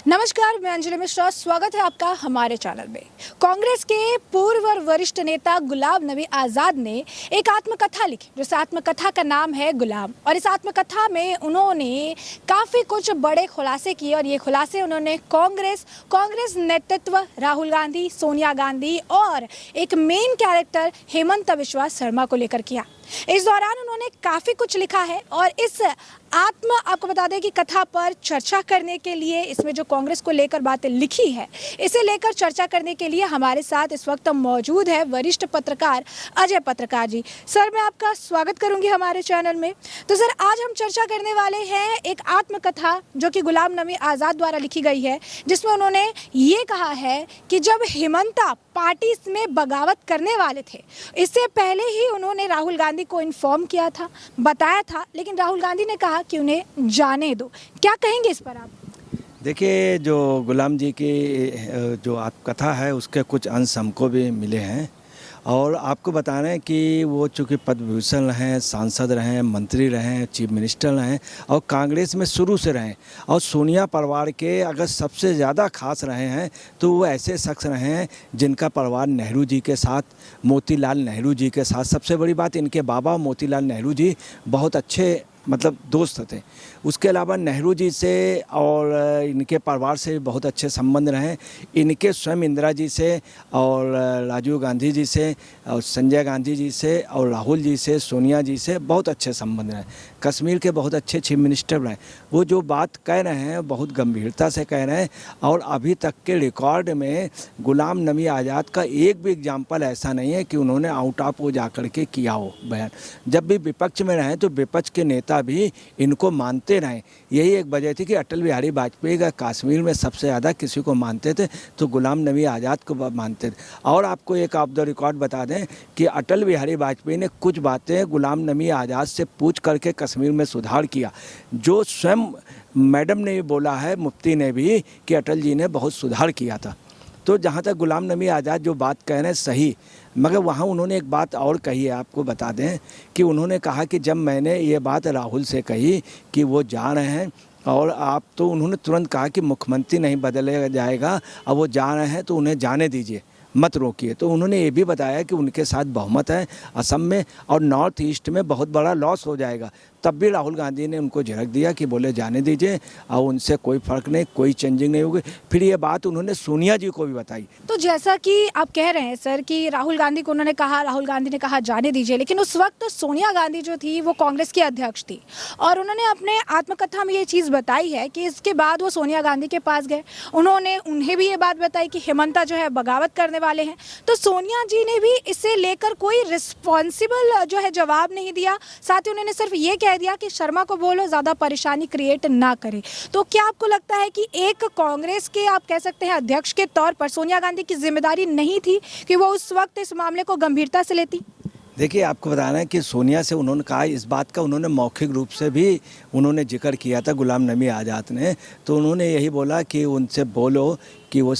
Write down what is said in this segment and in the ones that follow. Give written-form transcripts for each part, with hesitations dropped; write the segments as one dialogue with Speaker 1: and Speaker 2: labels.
Speaker 1: नमस्कार, मैं अंजलि मिश्रा। स्वागत है आपका हमारे चैनल में। कांग्रेस के पूर्व और वरिष्ठ नेता गुलाम नबी आज़ाद ने एक आत्मकथा लिखी, जिस आत्मकथा का नाम है गुलाम। और इस आत्मकथा में उन्होंने काफ़ी कुछ बड़े खुलासे किए और ये खुलासे उन्होंने कांग्रेस नेतृत्व, राहुल गांधी, सोनिया गांधी और एक मेन कैरेक्टर हेमंत बिस्वा शर्मा को लेकर किया। इस दौरान उन्होंने काफ़ी कुछ लिखा है और इस आपको बता दें कि कथा पर चर्चा करने के लिए, इसमें जो कांग्रेस को लेकर बातें लिखी है, इसे लेकर चर्चा करने के लिए हमारे साथ इस वक्त मौजूद है वरिष्ठ पत्रकार अजय पत्रकार जी। सर, मैं आपका स्वागत करूंगी हमारे चैनल में। तो सर, आज हम चर्चा करने वाले हैं एक आत्मकथा जो कि गुलाम नबी आज़ाद द्वारा लिखी गई है, जिसमें उन्होंने ये कहा है कि जब हेमंता पार्टी में बगावत करने वाले थे, इससे पहले ही उन्होंने राहुल गांधी को इन्फॉर्म किया था, बताया था, लेकिन राहुल गांधी ने कहा कि उन्हें जाने दो। क्या कहेंगे इस पर आप?
Speaker 2: देखिए, जो गुलाम जी की जो आत्मकथा है उसके कुछ अंश हमको भी मिले हैं और आपको बता रहे हैं कि वो चूँकि पद्म विभूषण रहे हैं, सांसद रहे हैं, मंत्री रहे हैं, चीफ मिनिस्टर रहे हैं और कांग्रेस में शुरू से रहे और सोनिया परिवार के अगर सबसे ज़्यादा खास रहे हैं तो वो ऐसे शख्स रहे हैं जिनका परिवार नेहरू जी के साथ, मोतीलाल नेहरू जी के साथ, सबसे बड़ी बात इनके बाबा मोतीलाल नेहरू जी बहुत अच्छे दोस्त थे। उसके अलावा नेहरू जी से और इनके परिवार से बहुत अच्छे संबंध रहे। इनके स्वयं इंदिरा जी से और राजीव गांधी जी से और संजय गांधी जी से और राहुल जी से, सोनिया जी से बहुत अच्छे संबंध रहे। कश्मीर के बहुत अच्छे चीफ मिनिस्टर रहे। वो जो बात कह रहे हैं बहुत गंभीरता से कह रहे हैं और अभी तक के रिकॉर्ड में गुलाम नबी आज़ाद का एक भी एग्जाम्पल ऐसा नहीं है कि उन्होंने आउट ऑफ वो जा कर के किया हो बयान। जब भी विपक्ष में रहे तो विपक्ष के नेता भी इनको मानते रहे। यही एक वजह थी कि अटल बिहारी वाजपेयी का कश्मीर में सबसे ज़्यादा किसी को मानते थे तो गुलाम नबी आज़ाद को मानते थे। और आपको एक ऑफ द रिकॉर्ड बता दें कि अटल बिहारी वाजपेयी ने कुछ बातें गुलाम नबी आज़ाद से पूछ करके कश्मीर में सुधार किया, जो स्वयं मैडम ने बोला है, मुफ्ती ने भी, कि अटल जी ने बहुत सुधार किया था। तो जहाँ तक गुलाम नबी आज़ाद जो बात कह रहे हैं सही, मगर वहाँ उन्होंने एक बात और कही है, आपको बता दें कि उन्होंने कहा कि जब मैंने ये बात राहुल से कही कि वो जा रहे हैं और आप, तो उन्होंने तुरंत कहा कि मुख्यमंत्री नहीं बदला जाएगा, अब वो जा रहे हैं तो उन्हें जाने दीजिए, मत रोकिए। तो उन्होंने ये भी बताया कि उनके साथ बहुमत है असम में और नॉर्थ ईस्ट में बहुत बड़ा लॉस हो जाएगा। तब भी राहुल गांधी ने उनको झिड़क दिया कि बोले जाने दीजिए और उनसे कोई फ़र्क नहीं, कोई चेंजिंग नहीं होगी। फिर ये बात उन्होंने सोनिया जी को भी बताई।
Speaker 1: तो जैसा कि आप कह रहे हैं सर कि राहुल गांधी को उन्होंने कहा, राहुल गांधी ने कहा जाने दीजिए, लेकिन उस वक्त तो सोनिया गांधी जो थी वो कांग्रेस की अध्यक्ष थी और उन्होंने अपने आत्मकथा में ये चीज़ बताई है कि इसके बाद वो सोनिया गांधी के पास गए, उन्हें भी ये बात बताई कि हेमंता जो है बगावत करने वाले हैं। तो सोनिया जी ने भी इसे लेकर कोई रिस्पॉन्सिबल जो है जवाब नहीं दिया। साथ ही उन्होंने सिर्फ ये कह दिया कि शर्मा को बोलो ज़्यादा परेशानी क्रिएट ना करे। तो क्या आपको लगता है कि एक कांग्रेस के, आप कह सकते हैं, अध्यक्ष के तौर पर सोनिया गांधी की जिम्मेदारी नहीं थी कि वो उस वक्त इस मामले को गंभीरता से लेती?
Speaker 2: देखिए, आपको बताना है कि सोनिया से उन्होंने कहा, इस बात का उन्होंने मौखिक रूप से भी उन्होंने जिक्र किया था गुलाम नबी आज़ाद ने। तो उन्होंने यही बोला कि उनसे बोलो कि वो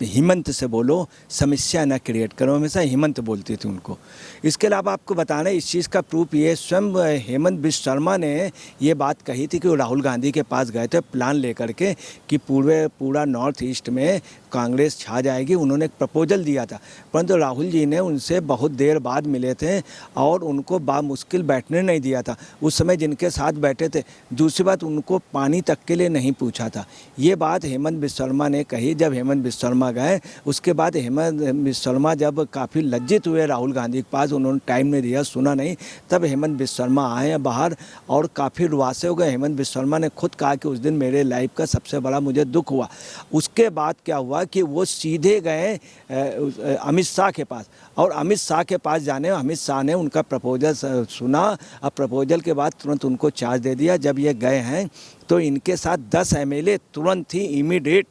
Speaker 2: हेमंत से बोलो, समस्या न क्रिएट करो। हमेशा हेमंत बोलती थी उनको। इसके अलावा आपको बताना है, इस चीज़ का प्रूफ ये स्वयं हेमंत बिस्वा शर्मा ने ये बात कही थी कि वो राहुल गांधी के पास गए थे प्लान लेकर के कि पूरा नॉर्थ ईस्ट में कांग्रेस छा जाएगी। उन्होंने एक प्रपोजल दिया था, परंतु राहुल जी ने उनसे बहुत देर बाद मिले थे और उनको बामुश्किल बैठने नहीं दिया था। उस समय जिनके साथ बैठे थे, दूसरी बात, उनको पानी तक के लिए नहीं पूछा था। ये बात हेमंत बिस्वा शर्मा ने कही। जब हेमंत बिस्वा शर्मा गए, उसके बाद हेमंत बिस्वा शर्मा जब काफ़ी लज्जित हुए राहुल गांधी के पास, उन्होंने टाइम नहीं दिया, सुना नहीं, तब हेमंत बिस्वा शर्मा आए बाहर और काफ़ी रुआसे हो गए। हेमंत बिस्वा शर्मा ने खुद कहा कि उस दिन मेरे लाइफ का सबसे बड़ा मुझे दुख हुआ। उसके बाद क्या हुआ कि वो सीधे गए अमित शाह के पास और अमित शाह के पास जाने, अमित शाह ने उनका प्रपोजल सुना और प्रपोजल के बाद तुरंत उनको चार्ज दे दिया। जब ये गए हैं तो इनके साथ 10 एमएलए तुरंत ही इमीडिएट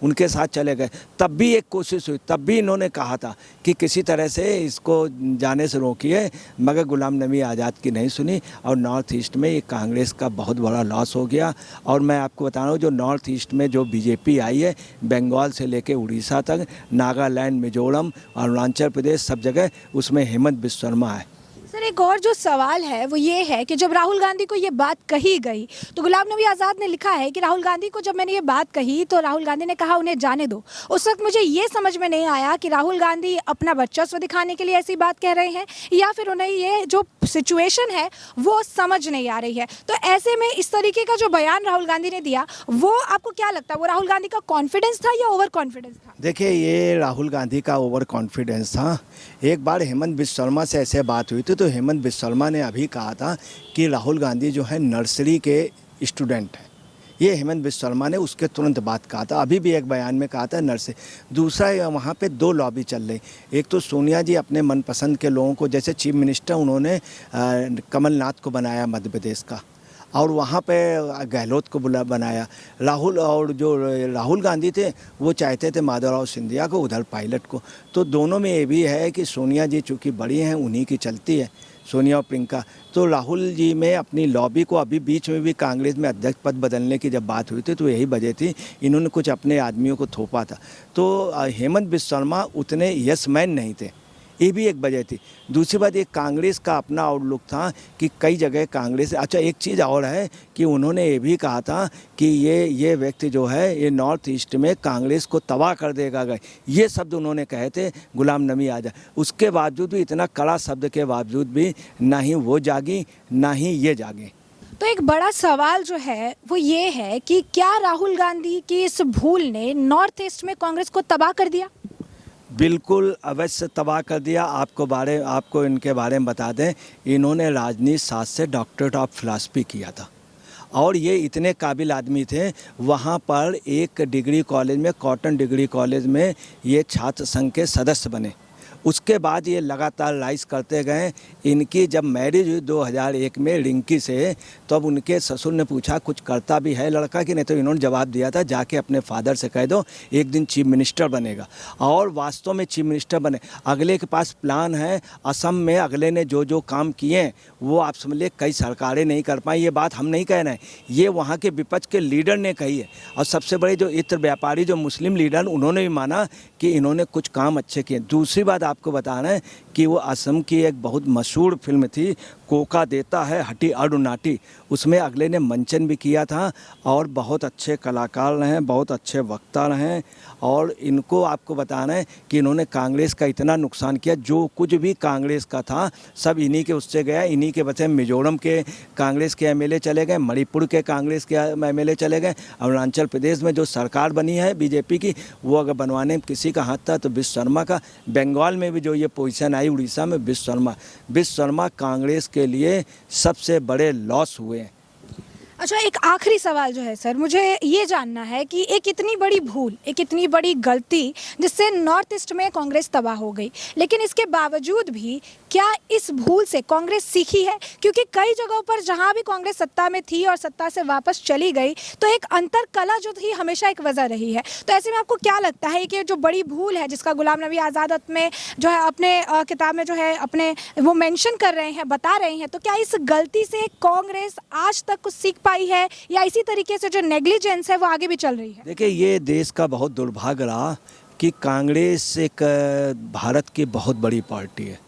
Speaker 2: उनके साथ चले गए। तब भी एक कोशिश हुई, तब भी इन्होंने कहा था कि किसी तरह से इसको जाने से रोकिए, मगर गुलाम नबी आज़ाद की नहीं सुनी और नॉर्थ ईस्ट में ये कांग्रेस का बहुत बड़ा लॉस हो गया। और मैं आपको बता रहा हूँ, जो नॉर्थ ईस्ट में जो बीजेपी आई है, बंगाल से लेके उड़ीसा तक, नागालैंड, मिजोरम, अरुणाचल प्रदेश, सब जगह उसमें हेमंत बिस्वा शर्मा है।
Speaker 1: सर एक और जो सवाल है वो ये है कि जब राहुल गांधी को ये बात कही गई तो गुलाम नबी आज़ाद ने लिखा है कि राहुल गांधी को जब मैंने ये बात कही तो राहुल गांधी ने कहा उन्हें जाने दो। उस वक्त मुझे ये समझ में नहीं आया कि राहुल गांधी अपना वर्चस्व दिखाने के लिए ऐसी बात कह रहे हैं या फिर उन्हें ये जो सिचुएशन है वो समझ नहीं आ रही है। तो ऐसे में इस तरीके का जो बयान राहुल गांधी ने दिया वो आपको क्या लगता है, वो राहुल गांधी का कॉन्फिडेंस था या ओवर कॉन्फिडेंस था?
Speaker 2: देखिए, ये राहुल गांधी का ओवर कॉन्फिडेंस था। एक बार हेमंत बिस्वा शर्मा से ऐसे बात हुई थी तो हेमंत बिस्वा शर्मा ने अभी कहा था कि राहुल गांधी जो है नर्सरी के स्टूडेंट हैं। ये हेमंत बिस्वा शर्मा ने उसके तुरंत बाद कहा था, अभी भी एक बयान में कहा था नर्सरी। दूसरा, वहाँ पे दो लॉबी चल रही। एक तो सोनिया जी अपने मनपसंद के लोगों को, जैसे चीफ मिनिस्टर उन्होंने कमलनाथ को बनाया मध्य प्रदेश का, और वहाँ पे गहलोत को बनाया। राहुल गांधी थे वो चाहते थे माधवराव सिंधिया को, उधर पायलट को। तो दोनों में ये भी है कि सोनिया जी चूँकि बड़ी हैं उन्हीं की चलती है, सोनिया और प्रियंका। तो राहुल जी में अपनी लॉबी को, अभी बीच में भी कांग्रेस में अध्यक्ष पद बदलने की जब बात हुई थी तो यही वजह थी, इन्होंने कुछ अपने आदमियों को थोपा था। तो हेमंत बिस्वा शर्मा उतने यस मैन नहीं थे, ये भी एक वजह थी। दूसरी बात, ये कांग्रेस का अपना आउटलुक था कि कई जगह कांग्रेस। अच्छा, एक चीज़ और है कि उन्होंने ये भी कहा था कि ये व्यक्ति जो है ये नॉर्थ ईस्ट में कांग्रेस को तबाह कर देगा। ये शब्द उन्होंने कहे थे गुलाम नबी आज़ाद। उसके बावजूद भी, इतना कड़ा शब्द के बावजूद भी, ना ही वो जागी ना ही ये जागे।
Speaker 1: तो एक बड़ा सवाल जो है वो ये है कि क्या राहुल गांधी की इस भूल ने नॉर्थ ईस्ट में कांग्रेस को तबाह कर दिया?
Speaker 2: बिल्कुल अवश्य तबाह कर दिया। आपको इनके बारे में बता दें, इन्होंने राजनीति शास्त्र से डॉक्टरेट ऑफ फिलॉसफी किया था और ये इतने काबिल आदमी थे। वहाँ पर एक डिग्री कॉलेज में, कॉटन डिग्री कॉलेज में ये छात्र संघ के सदस्य बने। उसके बाद ये लगातार राइज करते गए। इनकी जब मैरिज हुई 2001 में रिंकी से, तो अब उनके ससुर ने पूछा कुछ करता भी है लड़का कि नहीं, तो इन्होंने जवाब दिया था जाके अपने फादर से कह दो एक दिन चीफ मिनिस्टर बनेगा। और वास्तव में चीफ मिनिस्टर बने। अगले के पास प्लान है। असम में अगले ने जो जो काम किए वो आप समझ लीजिए कई सरकारें नहीं कर पाई। ये बात हम नहीं कह रहे हैं, ये वहाँ के विपक्ष के लीडर ने कही है। और सबसे बड़े जो इत्र व्यापारी, जो मुस्लिम लीडर, उन्होंने भी माना कि इन्होंने कुछ काम अच्छे किए। दूसरी बात आपको बता रहे हैं कि वो असम की एक बहुत मशहूर फिल्म थी कोका देता है हटी अरुनाटी, उसमें अगले ने मंचन भी किया था। और बहुत अच्छे कलाकार रहे, बहुत अच्छे वक्ता रहे। और इनको आपको बताना है कि इन्होंने कांग्रेस का इतना नुकसान किया, जो कुछ भी कांग्रेस का था सब इन्हीं के उससे गया। इन्हीं के वजह मिजोरम के कांग्रेस के एमएलए चले गए, मणिपुर के कांग्रेस के एमएलए चले गए। अरुणाचल प्रदेश में जो सरकार बनी है बीजेपी की, वो अगर बनवाने में किसी का हाथ था तो विश्व शर्मा का। बंगाल में भी जो ये पोजीशन आई उड़ीसा में, विश्व शर्मा कांग्रेस के लिए सबसे बड़े लॉस हुए हैं।
Speaker 1: अच्छा, एक आखिरी सवाल जो है सर, मुझे ये जानना है कि एक इतनी बड़ी भूल, एक इतनी बड़ी गलती जिससे नॉर्थ ईस्ट में कांग्रेस तबाह हो गई, लेकिन इसके बावजूद भी क्या इस भूल से कांग्रेस सीखी है? क्योंकि कई जगहों पर जहां भी कांग्रेस सत्ता में थी और सत्ता से वापस चली गई तो एक अंतर कला जो थी हमेशा एक वजह रही है। तो ऐसे में आपको क्या लगता है कि जो बड़ी भूल है जिसका गुलाम नबी आज़ाद में जो है अपने किताब में जो है अपने वो मेंशन कर रहे हैं, बता रहे हैं, तो क्या इस गलती से कांग्रेस आज तक कुछ सीख पाई है या इसी तरीके से जो नेग्लिजेंस है वो आगे भी चल रही है?
Speaker 2: देखिए, ये देश का बहुत दुर्भाग्य रहा कि कांग्रेस एक भारत की बहुत बड़ी पार्टी है।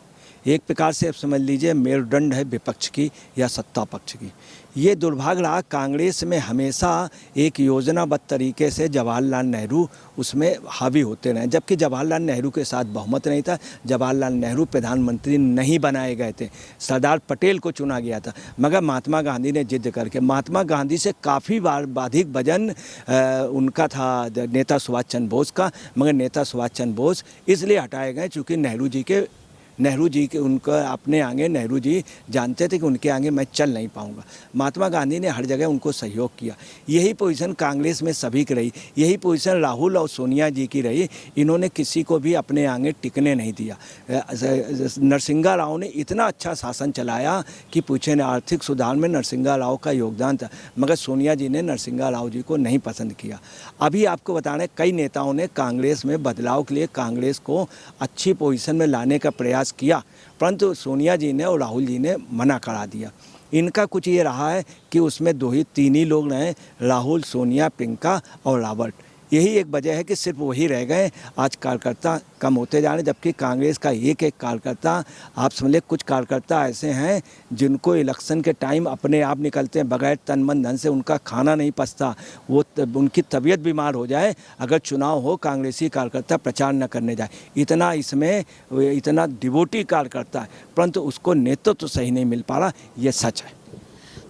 Speaker 2: एक प्रकार से आप समझ लीजिए मेरुदंड है विपक्ष की या सत्ता पक्ष की। ये दुर्भाग्य रहा, कांग्रेस में हमेशा एक योजनाबद्ध तरीके से जवाहरलाल नेहरू उसमें हावी होते रहे, जबकि जवाहरलाल नेहरू के साथ बहुमत नहीं था। जवाहरलाल नेहरू प्रधानमंत्री नहीं बनाए गए थे, सरदार पटेल को चुना गया था। मगर महात्मा गांधी ने जिद करके, महात्मा गांधी से काफ़ी बार अधिक वजन उनका था नेता सुभाष चंद्र बोस का, मगर नेता सुभाष चंद्र बोस इसलिए हटाए गए चूँकि नेहरू जी के उनका अपने आगे, नेहरू जी जानते थे कि उनके आगे मैं चल नहीं पाऊंगा। महात्मा गांधी ने हर जगह उनको सहयोग किया। यही पोजीशन कांग्रेस में सभी की रही, यही पोजीशन राहुल और सोनिया जी की रही। इन्होंने किसी को भी अपने आगे टिकने नहीं दिया। नरसिंहा राव ने इतना अच्छा शासन चलाया कि पूछे न, आर्थिक सुधार में नरसिंहा राव का योगदान था, मगर सोनिया जी ने नरसिंहा राव जी को नहीं पसंद किया। अभी आपको बताना है कई नेताओं ने कांग्रेस में बदलाव के लिए कांग्रेस को अच्छी पोजीशन में लाने का प्रयास किया, परंतु सोनिया जी ने और राहुल जी ने मना करा दिया। इनका कुछ ये रहा है कि उसमें तीन ही लोग रहे, राहुल, सोनिया, प्रियंका और रॉबर्ट। यही एक वजह है कि सिर्फ वही रह गए। आज कार्यकर्ता कम होते जा रहे हैं, जबकि कांग्रेस का एक एक कार्यकर्ता, आप समझ लें कुछ कार्यकर्ता ऐसे हैं जिनको इलेक्शन के टाइम अपने आप निकलते हैं, बगैर तन मन धन से उनका खाना नहीं पचता, उनकी तबीयत बीमार हो जाए अगर चुनाव हो, कांग्रेसी कार्यकर्ता प्रचार न करने जाए। इतना इसमें इतना डिवोटी कार्यकर्ता है, परंतु उसको नेतृत्व तो सही नहीं मिल पा रहा, ये सच है।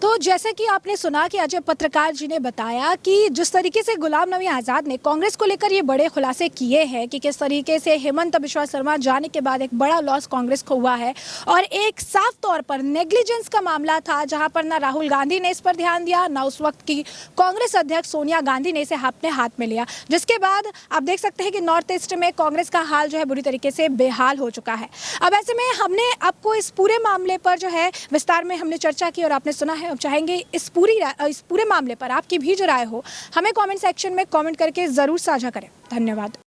Speaker 1: तो जैसे कि आपने सुना कि अजय पत्रकार जी ने बताया कि जिस तरीके से गुलाम नबी आज़ाद ने कांग्रेस को लेकर ये बड़े खुलासे किए हैं कि किस तरीके से हेमंत बिश्वा शर्मा जाने के बाद एक बड़ा लॉस कांग्रेस को हुआ है और एक साफ तौर पर नेग्लिजेंस का मामला था, जहां पर ना राहुल गांधी ने इस पर ध्यान दिया, ना उस वक्त की कांग्रेस अध्यक्ष सोनिया गांधी ने इसे अपने हाथ में लिया, जिसके बाद आप देख सकते हैं कि नॉर्थ ईस्ट में कांग्रेस का हाल जो है बुरी तरीके से बेहाल हो चुका है। अब ऐसे में हमने आपको इस पूरे मामले पर जो है विस्तार में हमने चर्चा की और आपने सुना है। अब चाहेंगे इस पूरे मामले पर आपकी भी जो राय हो हमें कमेंट सेक्शन में कमेंट करके ज़रूर साझा करें। धन्यवाद।